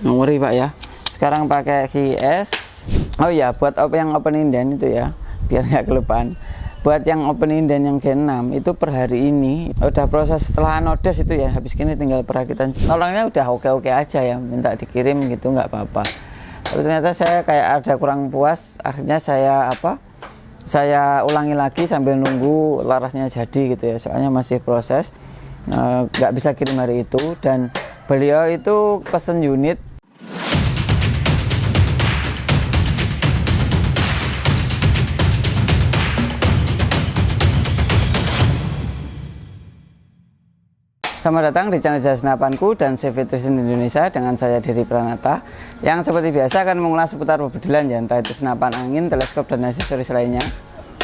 ngeri Pak ya. Sekarang pakai QS. Oh ya, buat yang open inden itu ya, biar nggak kelupaan. Buat yang open inden yang Gen 6 itu per hari ini udah proses setelah anodes itu ya, habis gini tinggal perakitan. Nolongnya udah oke-oke aja ya, minta dikirim gitu nggak apa-apa. Tapi ternyata saya kayak ada kurang puas, akhirnya saya ulangi lagi sambil nunggu larasnya jadi gitu ya, soalnya masih proses, nggak bisa kirim hari itu. Dan beliau itu pesen unit. Selamat datang di channel Jasa Senapanku dan CV Tristan Indonesia dengan saya Diri Pranata, yang seperti biasa akan mengulas seputar pebedilan ya, entah itu senapan angin, teleskop dan aksesoris lainnya.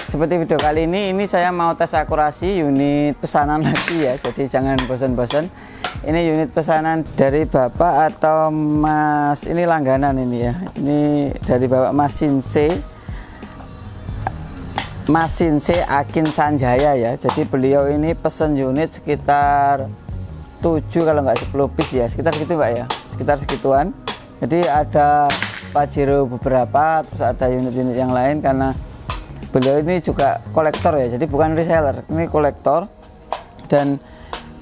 Seperti video kali ini saya mau tes akurasi unit pesanan lagi ya, jadi jangan bosan-bosan. Ini unit pesanan dari Bapak atau Mas, ini langganan ini ya, ini dari Bapak Masin C Akin Sanjaya ya. Jadi beliau ini pesen unit sekitar 7 kalau nggak 10 piece ya, sekitar gitu Pak ya, sekitar segituan. Jadi ada Pajero beberapa, terus ada unit-unit yang lain, karena beliau ini juga kolektor ya, jadi bukan reseller, ini kolektor. Dan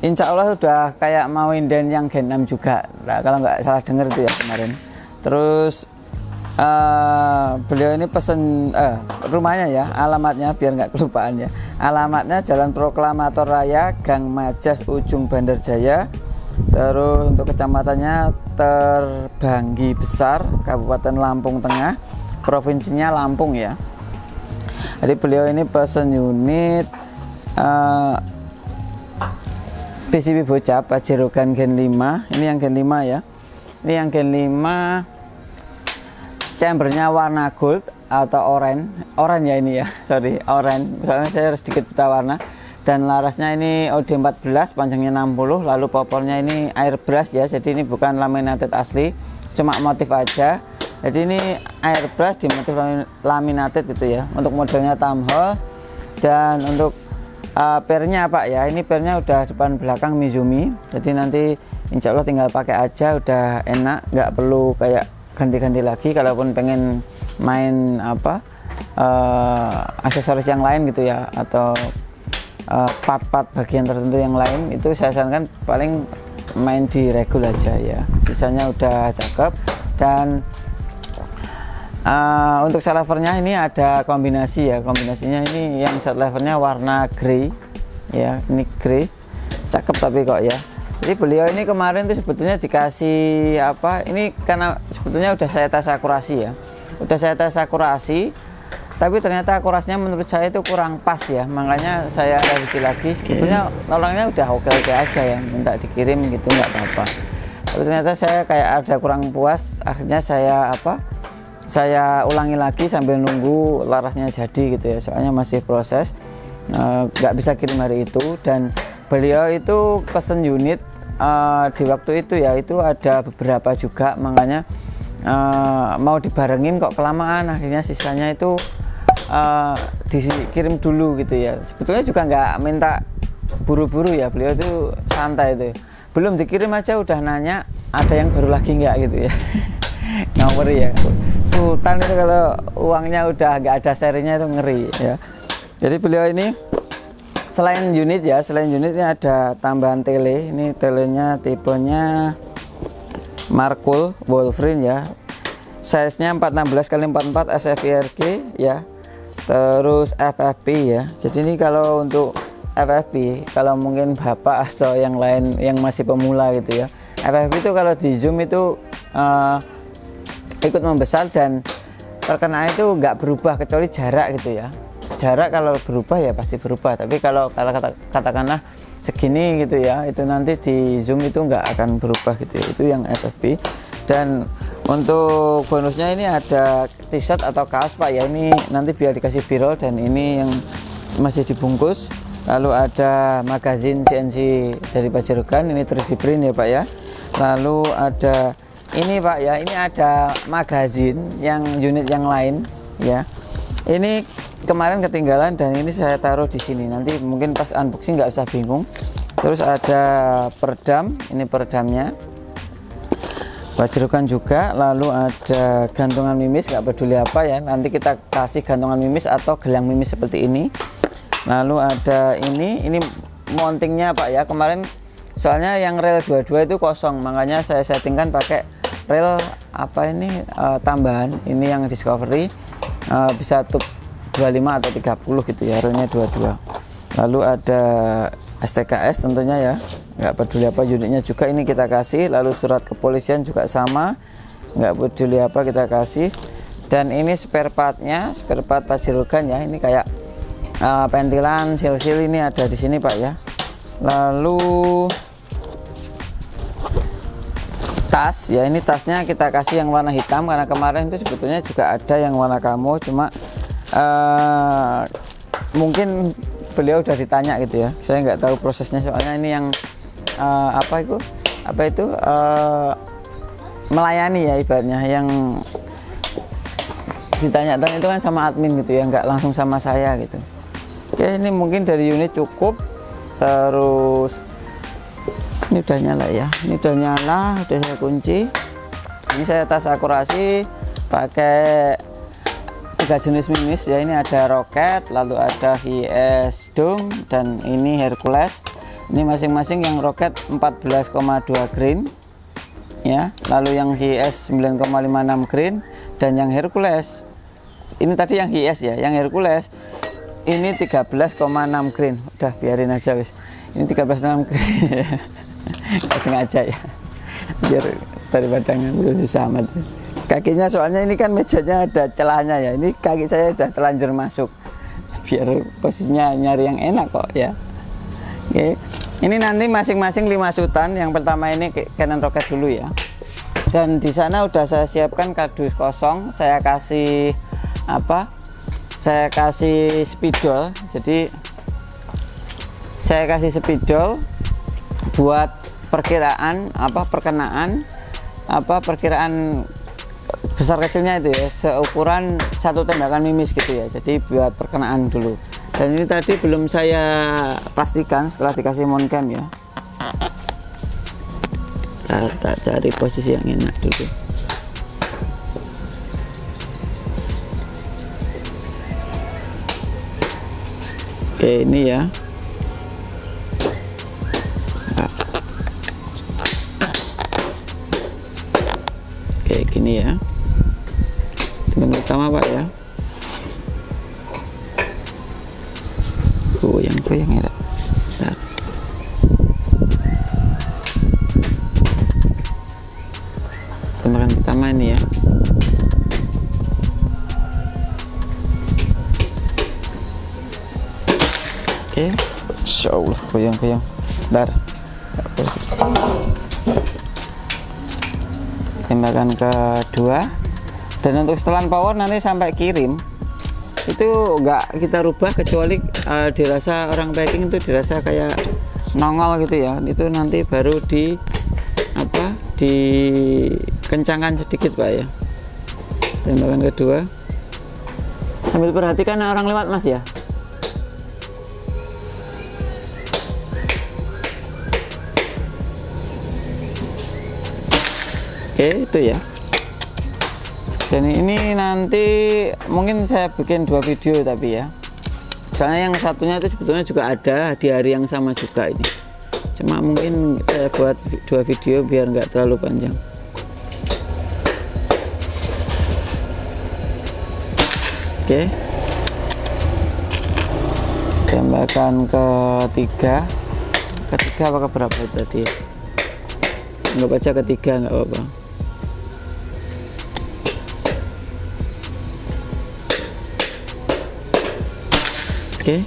insya Allah sudah kayak mau inden yang Gen 6 juga, nah, kalau nggak salah dengar itu ya kemarin. Terus beliau ini pesen rumahnya ya, alamatnya biar nggak kelupaan ya. Alamatnya Jalan Proklamator Raya, Gang Majas, Ujung Bandar Jaya. Terus untuk kecamatannya Terbanggi Besar, Kabupaten Lampung Tengah, provinsinya Lampung ya. Jadi beliau ini pesen unit PCB bocap Pajero Gen 5. Ini yang Gen 5 ya. Ini yang Gen 5. Chambernya warna gold atau oranye ya ini ya, sorry, oranye, misalnya saya harus sedikit buta warna. Dan larasnya ini OD14, panjangnya 60, lalu popornya ini airbrush ya, jadi ini bukan laminated asli, cuma motif aja. Jadi ini airbrush di motif laminated gitu ya. Untuk modelnya tamhole. Dan untuk pernya Pak ya, ini pernya udah depan belakang Mizumi, jadi nanti insya Allah tinggal pakai aja, udah enak, nggak perlu kayak ganti-ganti lagi. Kalaupun pengen main aksesoris yang lain gitu ya, atau part-part bagian tertentu yang lain, itu saya sarankan paling main di regul aja ya, sisanya udah cakep. Dan untuk set levernya ini ada kombinasi ya, kombinasinya ini yang set levernya warna grey ya, ini grey, cakep tapi kok ya. Jadi beliau ini kemarin tuh sebetulnya dikasih ini karena sebetulnya udah saya tes akurasi ya, tapi ternyata akurasinya menurut saya itu kurang pas ya, makanya saya revisi lagi. Sebetulnya nolongnya udah oke-oke aja ya, minta dikirim gitu nggak apa-apa. Tapi ternyata saya kayak ada kurang puas, akhirnya saya ulangi lagi sambil nunggu larasnya jadi gitu ya, soalnya masih proses, nggak bisa kirim hari itu. Dan beliau itu pesen unit di waktu itu ya, itu ada beberapa juga, makanya mau dibarengin kok kelamaan, akhirnya sisanya itu dikirim dulu gitu ya. Sebetulnya juga nggak minta buru-buru ya, beliau itu santai itu, belum dikirim aja udah nanya ada yang baru lagi nggak gitu ya. Ngawur ya, Sultan itu kalau uangnya udah nggak ada serinya itu ngeri ya. Jadi beliau ini selain unit ini ada tambahan tele. Ini telenya tipenya Markul Wolverine ya, size nya 416x44 SFIRG ya, terus FFP ya. Jadi ini kalau untuk FFP, kalau mungkin bapak atau yang lain yang masih pemula gitu ya, FFP itu kalau di zoom itu ikut membesar, dan perkenaan itu nggak berubah kecuali jarak gitu ya. Jarak kalau berubah ya pasti berubah, tapi kalau katakanlah segini gitu ya, itu nanti di zoom itu nggak akan berubah gitu ya. Itu yang FFP. Dan untuk bonusnya ini ada t-shirt atau kaos Pak ya, ini nanti biar dikasih birol, dan ini yang masih dibungkus. Lalu ada magazin CNC dari Pajero Gun, ini 3D print ya Pak ya. Lalu ada ini Pak ya, ini ada magazin yang unit yang lain ya. Ini kemarin ketinggalan dan ini saya taruh di sini, nanti mungkin pas unboxing nggak usah bingung. Terus ada peredam, ini peredamnya. Pajerukan juga, lalu ada gantungan mimis, nggak peduli apa ya, nanti kita kasih gantungan mimis atau gelang mimis seperti ini. Lalu ada ini mountingnya Pak ya, kemarin soalnya yang rel 22 itu kosong, makanya saya settingkan pakai rel apa ini tambahan, ini yang Discovery, bisa tub 25 atau 30 gitu ya, relnya 22. Lalu ada STKS tentunya ya, nggak peduli apa unitnya juga ini kita kasih. Lalu surat kepolisian juga sama, nggak peduli apa kita kasih. Dan ini spare partnya, spare part Pajerukan ya, ini kayak pentilan, sil-sil ini ada di sini Pak ya. Lalu tas ya, ini tasnya kita kasih yang warna hitam karena kemarin itu sebetulnya juga ada yang warna kamo, cuma mungkin beliau udah ditanya gitu ya, saya nggak tahu prosesnya soalnya ini yang apa itu melayani ya, ibaratnya yang ditanya-tanya itu kan sama admin gitu ya, nggak langsung sama saya gitu. Oke, ini mungkin dari unit cukup. Terus ini udah nyala ya, ini udah nyala, udah saya kunci. Ini saya tes akurasi pakai 3 jenis mimis ya, ini ada roket, lalu ada HS Dome, dan ini Hercules. Ini masing-masing yang roket 14,2 grain ya, lalu yang HS 9,56 grain, dan yang Hercules ini tadi yang HS ya, yang Hercules ini 13,6 grain. Udah biarin aja wis, ini 13,6 grain. Nggak sengaja ya, biar daripada ngambil susah amat. Kakinya soalnya ini kan mejanya ada celahnya ya, ini kaki saya udah terlanjur masuk, biar posisinya nyari yang enak kok ya. Oke, ini nanti masing-masing 5 sutan. Yang pertama ini Canon roket dulu ya, dan di sana udah saya siapkan kardus kosong, saya kasih apa, saya kasih spidol. Jadi saya kasih spidol buat perkiraan perkiraan besar kecilnya itu ya, seukuran satu tembakan mimis gitu ya, jadi buat perkenaan dulu. Dan ini tadi belum saya pastikan setelah dikasih moncam ya. Tak cari posisi yang enak dulu. Oke, ini ya. Oke, gini ya. Yang pertama Pak ya, goyang ya. Tembakan pertama ini ya. Oke, insyaallah goyang-goyang. Bentar. Tembakan kedua. Dan untuk setelan power nanti sampai kirim itu enggak kita rubah, kecuali dirasa orang packing itu dirasa kayak nongol gitu ya, itu nanti baru dikencangkan sedikit Pak ya. Tembakan kedua sambil perhatikan orang lewat Mas ya. Oke, itu ya. Dan ini nanti mungkin saya bikin 2 video tapi ya, soalnya yang satunya itu sebetulnya juga ada di hari yang sama juga ini, cuma mungkin saya buat 2 video biar nggak terlalu panjang. Oke, tembakan ketiga apa keberapa tadi, anggap aja ketiga, nggak apa-apa. Oke,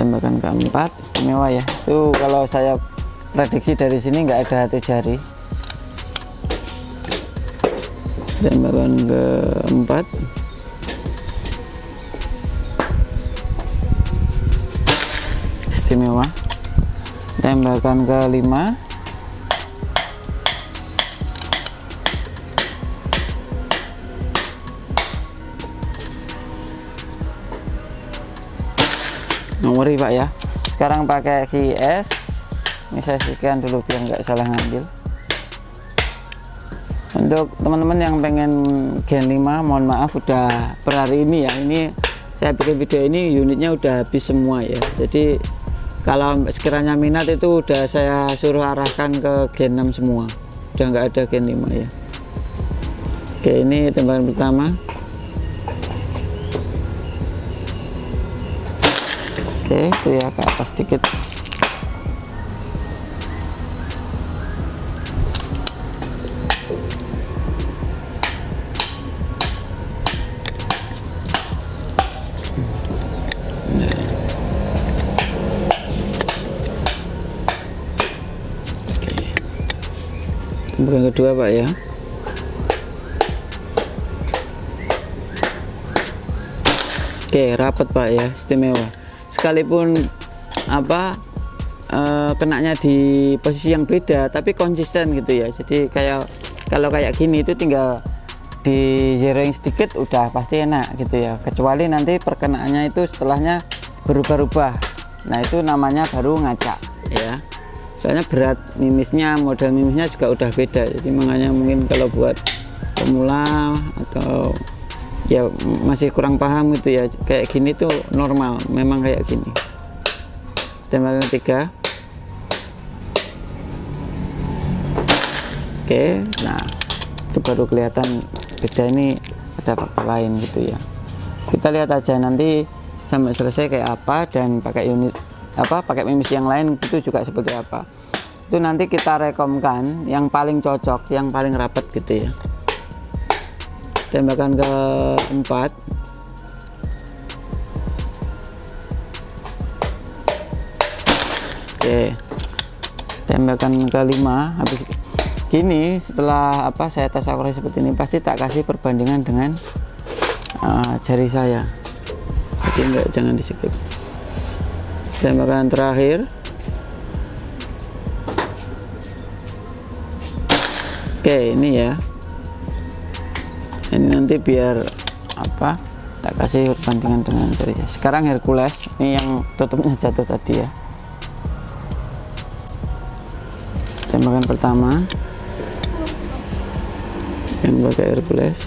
tembakan keempat istimewa ya, itu kalau saya prediksi dari sini nggak ada hati jari. Tembakan keempat, istimewa. Tembakan kelima, nomori Pak ya. Sekarang pakai QS, ini saya sekian dulu biar nggak salah ngambil. Untuk teman-teman yang pengen Gen 5, mohon maaf udah per hari ini ya, ini saya bikin video ini unitnya udah habis semua ya. Jadi kalau sekiranya minat itu udah saya suruh arahkan ke Gen 6 semua, udah nggak ada Gen 5 ya. Oke, ini tembakan pertama. Oke, itu ya ke atas sedikit. Tembakan kedua Pak ya. Oke, rapat Pak ya, istimewa. Sekalipun apa kenanya di posisi yang beda tapi konsisten gitu ya. Jadi kayak kalau kayak gini itu tinggal di zeroing sedikit udah pasti enak gitu ya. Kecuali nanti perkenaannya itu setelahnya berubah-ubah. Nah, itu namanya baru ngacak ya. Soalnya berat mimisnya, model mimisnya juga udah beda, jadi makanya mungkin kalau buat pemula atau ya masih kurang paham gitu ya, kayak gini tuh normal, memang kayak gini. Tembakan ketiga. Oke, nah itu baru kelihatan beda, ini ada faktor lain gitu ya. Kita lihat aja nanti sampai selesai kayak apa, dan pakai unit apa, pakai mimis yang lain itu juga seperti apa, itu nanti kita rekomkan yang paling cocok, yang paling rapat gitu ya. Tembakan keempat. Oke, tembakan kelima. Habis gini, setelah apa saya tes akurasi seperti ini, pasti tak kasih perbandingan dengan jari saya, jadi enggak, jangan di skip. Tembakan terakhir. Oke, ini ya, ini nanti biar apa, tak kasih perbandingan dengan jari saya. Sekarang Hercules, ini yang tutupnya jatuh tadi ya. Tembakan pertama yang pakai Hercules.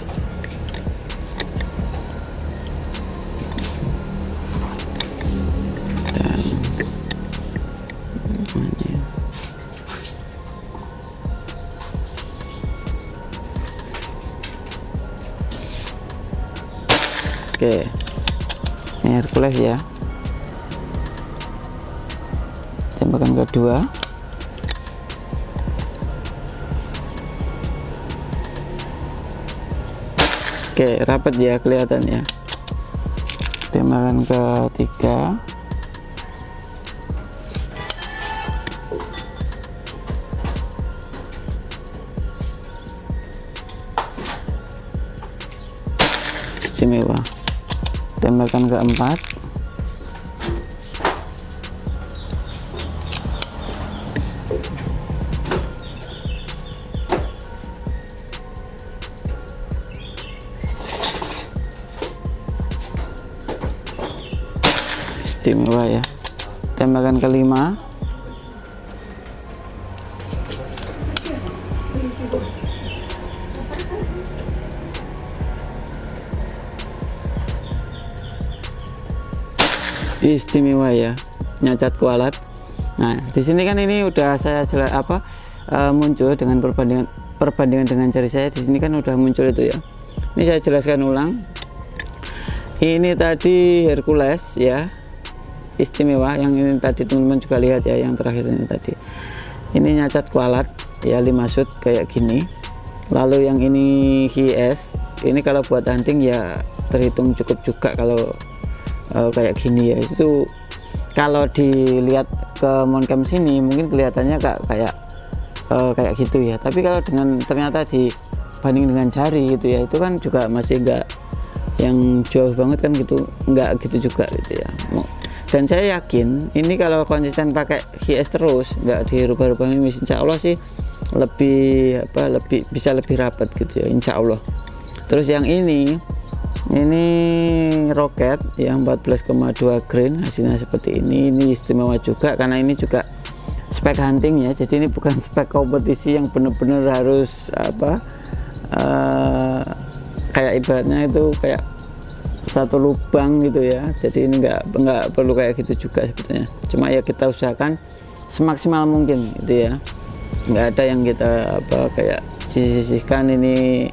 Oke, ini Hercules ya. Tembakan kedua. Oke, rapat ya kelihatannya. Tembakan ketiga. Istimewa. Tembakan keempat. Istimewa ya. Tembakan kelima. Istimewa ya, nyacat kualat. Nah, di sini kan ini udah saya jelas apa muncul dengan perbandingan dengan jari saya. Di sini kan udah muncul itu ya. Ini saya jelaskan ulang. Ini tadi Hercules ya, istimewa. Yang ini tadi teman-teman juga lihat ya, yang terakhir ini tadi. Ini nyacat kualat ya, 5 shoot kayak gini. Lalu yang ini HS, ini kalau buat hunting ya terhitung cukup juga kalau kayak gini ya. Itu kalau dilihat ke moncam sini mungkin kelihatannya kayak gitu ya, tapi kalau dengan ternyata dibanding dengan jari gitu ya, itu kan juga masih enggak yang jauh banget kan gitu, enggak gitu juga gitu ya. Dan saya yakin ini kalau konsisten pakai HS terus, enggak dirubah-rubah mimis, insya Allah sih lebih bisa lebih rapat gitu ya, insya Allah. Terus yang ini roket yang 14,2 grain, hasilnya seperti ini istimewa juga karena ini juga spek hunting ya, jadi ini bukan spek kompetisi yang benar-benar harus kayak ibaratnya itu kayak satu lubang gitu ya. Jadi ini nggak perlu kayak gitu juga sebetulnya, cuma ya kita usahakan semaksimal mungkin gitu ya, nggak ada yang kita kayak sisihkan ini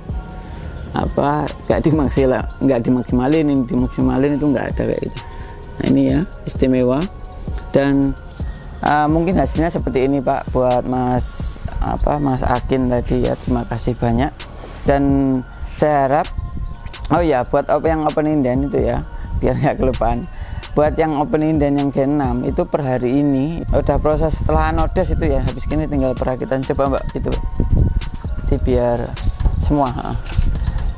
nggak dimaksimalin ini dimaksimalin, itu nggak ada kayak gitu. Nah ini ya istimewa, dan mungkin hasilnya seperti ini Pak, buat Mas Akin tadi ya. Terima kasih banyak, dan saya harap buat yang open inden itu ya, biar nggak kelupaan, buat yang open inden yang Gen 6 itu per hari ini udah proses setelah anodes itu ya, habis gini tinggal perakitan. Coba Mbak gitu, jadi biar semua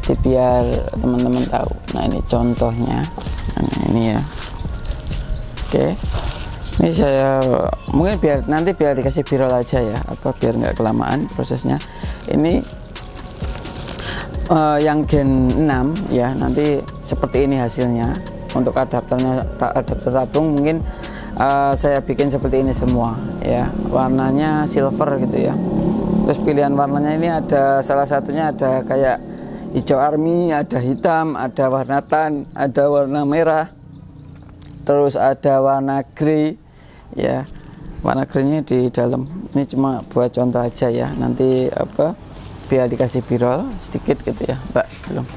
jadi biar teman-teman tahu. Nah ini contohnya, nah ini ya. Oke, ini saya mungkin nanti biar dikasih birol aja ya, biar nggak kelamaan prosesnya. Ini yang Gen 6 ya, nanti seperti ini hasilnya. Untuk adapter tabung mungkin saya bikin seperti ini semua ya, warnanya silver gitu ya. Terus pilihan warnanya ini ada, salah satunya ada kayak hijau army, ada hitam, ada warna tan, ada warna merah, terus ada warna grey ya. Warna greynya di dalam. Ini cuma buat contoh aja ya, nanti biar dikasih birol sedikit gitu ya Mbak, belum.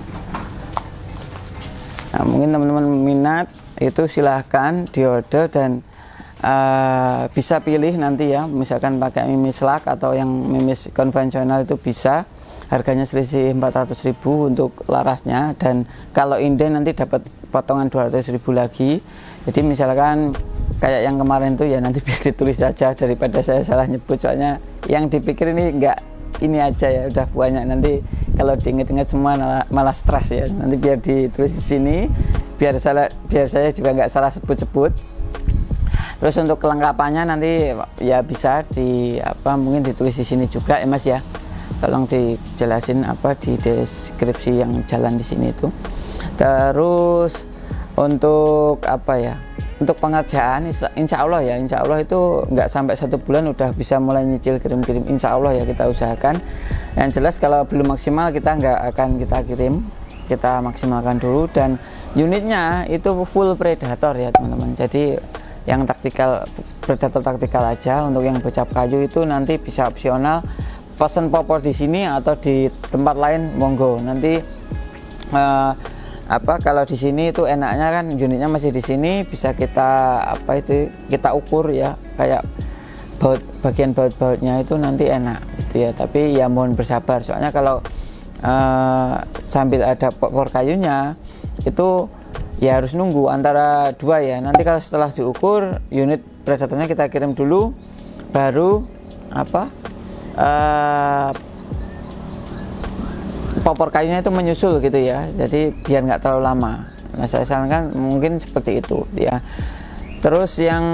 Nah, mungkin teman-teman minat itu silahkan diorder, dan bisa pilih nanti ya, misalkan pakai mimis lak atau yang mimis konvensional itu bisa, harganya selisih 400.000 untuk larasnya, dan kalau inden nanti dapat potongan 200.000 lagi. Jadi misalkan kayak yang kemarin tuh ya, nanti biar ditulis saja daripada saya salah nyebut, soalnya yang dipikir ini enggak ini aja ya, udah banyak, nanti kalau diinget-inget semua malah stres ya. Nanti biar ditulis di sini, biar saya juga nggak salah sebut-sebut. Terus untuk kelengkapannya nanti ya bisa mungkin ditulis di sini juga ya Mas ya. Tolong dijelasin di deskripsi yang jalan di sini itu. Terus untuk untuk pengerjaan insya Allah itu nggak sampai 1 bulan udah bisa mulai nyicil kirim-kirim, insya Allah ya, kita usahakan. Yang jelas kalau belum maksimal kita nggak akan kita kirim, kita maksimalkan dulu. Dan unitnya itu full predator ya teman-teman, jadi yang predator taktikal aja. Untuk yang bocap kayu itu nanti bisa opsional, pesan popor di sini atau di tempat lain monggo. Nanti kalau di sini itu enaknya kan unitnya masih di sini, bisa kita kita ukur ya, kayak bagian baut-bautnya itu nanti enak gitu ya. Tapi ya mohon bersabar, soalnya kalau sambil ada popor kayunya itu ya harus nunggu antara 2 ya. Nanti kalau setelah diukur unit predatornya kita kirim dulu, baru popor kayunya itu menyusul gitu ya, jadi biar nggak terlalu lama. Nah saya sarankan mungkin seperti itu ya. Terus yang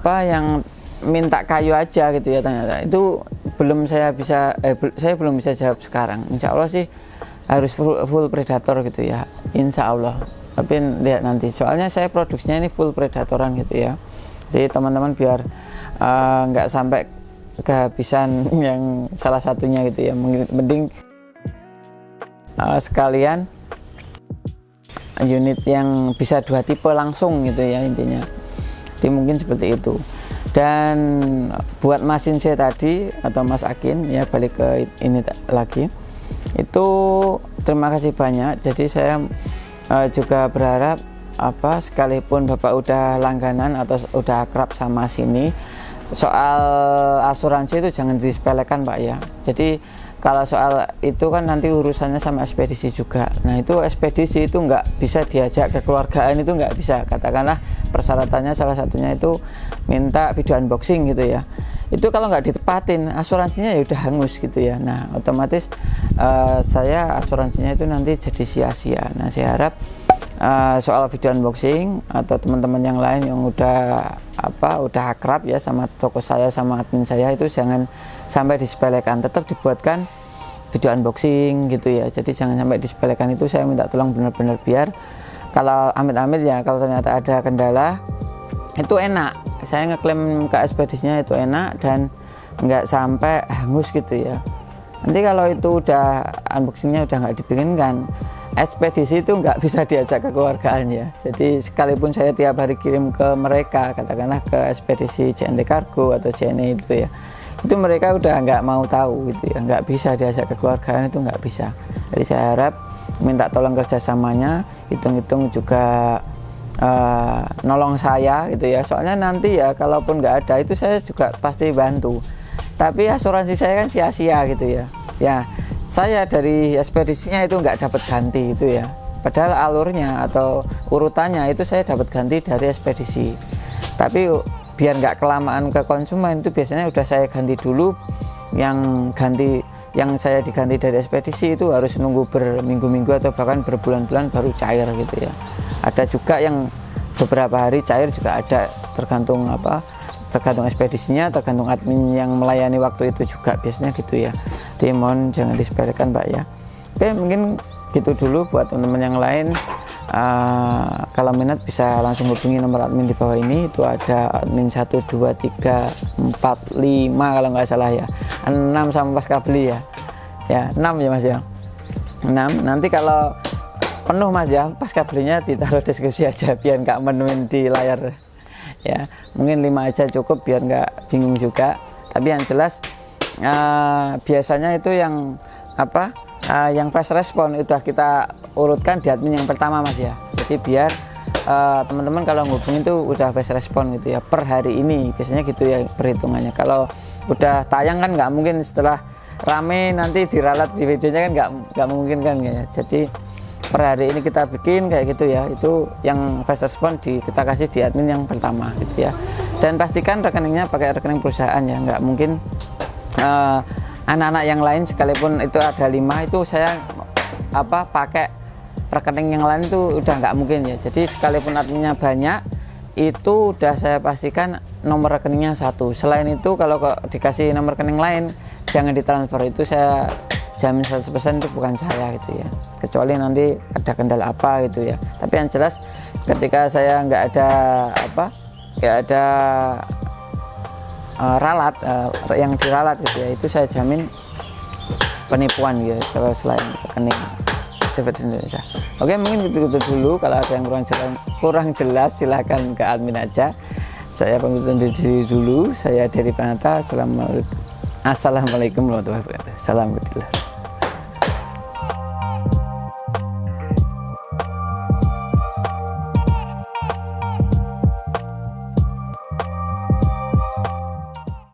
yang minta kayu aja gitu ya, ternyata itu saya belum bisa jawab sekarang. Insya Allah sih harus full predator gitu ya, insya Allah. Tapi lihat nanti, soalnya saya produksinya ini full predatoran gitu ya. Jadi teman-teman biar nggak sampai kehabisan yang salah satunya gitu ya, mending sekalian unit yang bisa 2 tipe langsung gitu ya intinya. Jadi mungkin seperti itu. Dan buat mesin saya tadi atau Mas Akin ya, balik ke ini lagi, itu terima kasih banyak. Jadi saya juga berharap sekalipun Bapak udah langganan atau udah akrab sama sini, soal asuransi itu jangan disepelekan Pak ya. Jadi kalau soal itu kan nanti urusannya sama ekspedisi juga. Nah itu ekspedisi itu nggak bisa diajak kekeluargaan, itu nggak bisa. Katakanlah persyaratannya salah satunya itu minta video unboxing gitu ya. Itu kalau nggak ditepatin asuransinya ya udah hangus gitu ya. Nah otomatis saya asuransinya itu nanti jadi sia-sia. Nah saya harap soal video unboxing atau teman-teman yang lain yang udah akrab ya sama toko saya, sama admin saya, itu jangan sampai disepelekan, tetap dibuatkan video unboxing gitu ya. Jadi jangan sampai disepelekan, itu saya minta tolong benar-benar, biar kalau amit-amit ya kalau ternyata ada kendala itu enak, saya ngeklaim ke ekspedisinya itu enak dan nggak sampai hangus gitu ya. Nanti kalau itu udah unboxingnya udah nggak dibikinkan, ekspedisi itu nggak bisa diajak kekeluargaan ya. Jadi sekalipun saya tiap hari kirim ke mereka, katakanlah ke ekspedisi JNT Cargo atau JNE itu ya, itu mereka udah nggak mau tahu gitu ya, nggak bisa diajak kekeluargaan, itu nggak bisa. Jadi saya harap minta tolong kerjasamanya, hitung-hitung juga nolong saya gitu ya. Soalnya nanti ya kalaupun nggak ada itu saya juga pasti bantu. Tapi asuransi saya kan sia-sia gitu ya. Ya, saya dari ekspedisinya itu nggak dapat ganti itu ya. Padahal alurnya atau urutannya itu saya dapat ganti dari ekspedisi. Tapi biar nggak kelamaan ke konsumen itu biasanya udah saya ganti dulu. Yang saya diganti dari ekspedisi itu harus nunggu berminggu-minggu atau bahkan berbulan-bulan baru cair gitu ya. Ada juga yang beberapa hari cair juga ada, tergantung ekspedisinya, tergantung admin yang melayani waktu itu juga biasanya gitu ya. Jadi mohon jangan disepelekan Pak ya. Oke, mungkin gitu dulu buat teman-teman yang lain. Kalau minat bisa langsung hubungi nomor admin di bawah ini, itu ada admin 1 2 3 4 5 kalau nggak salah ya, 6 sama pasca beli ya 6 ya Mas ya, 6. Nanti kalau penuh Mas ya, pasca belinya ditaruh deskripsi aja biar nggak menuin di layar ya. Mungkin 5 aja cukup biar nggak bingung juga. Tapi yang jelas biasanya itu yang yang fast respon itu kita urutkan di admin yang pertama Mas ya. Jadi biar teman-teman kalau ngubungin itu udah fast respon gitu ya, per hari ini biasanya gitu ya perhitungannya. Kalau udah tayang kan nggak mungkin setelah rame nanti diralat di videonya kan nggak mungkin kan ya. Jadi per hari ini kita bikin kayak gitu ya, itu yang fast respon kita kasih di admin yang pertama gitu ya. Dan pastikan rekeningnya pakai rekening perusahaan ya, nggak mungkin anak-anak yang lain sekalipun itu ada 5 itu saya pakai rekening yang lain itu udah nggak mungkin ya. Jadi sekalipun adminnya banyak itu udah saya pastikan nomor rekeningnya 1. Selain itu kalau dikasih nomor rekening lain jangan ditransfer, itu saya jamin 100% itu bukan saya gitu ya, kecuali nanti ada kendala apa gitu ya. Tapi yang jelas ketika saya nggak ada ralat yang diralat gitu ya, itu saya jamin penipuan gitu kalau selain rekening seperti Indonesia. Oke, mungkin gitu dulu. Kalau ada yang kurang jelas silahkan ke admin aja. Saya pamit undur diri dulu. Saya Dery Pranata. Assalamualaikum warahmatullahi wabarakatuh. Salam keadilan.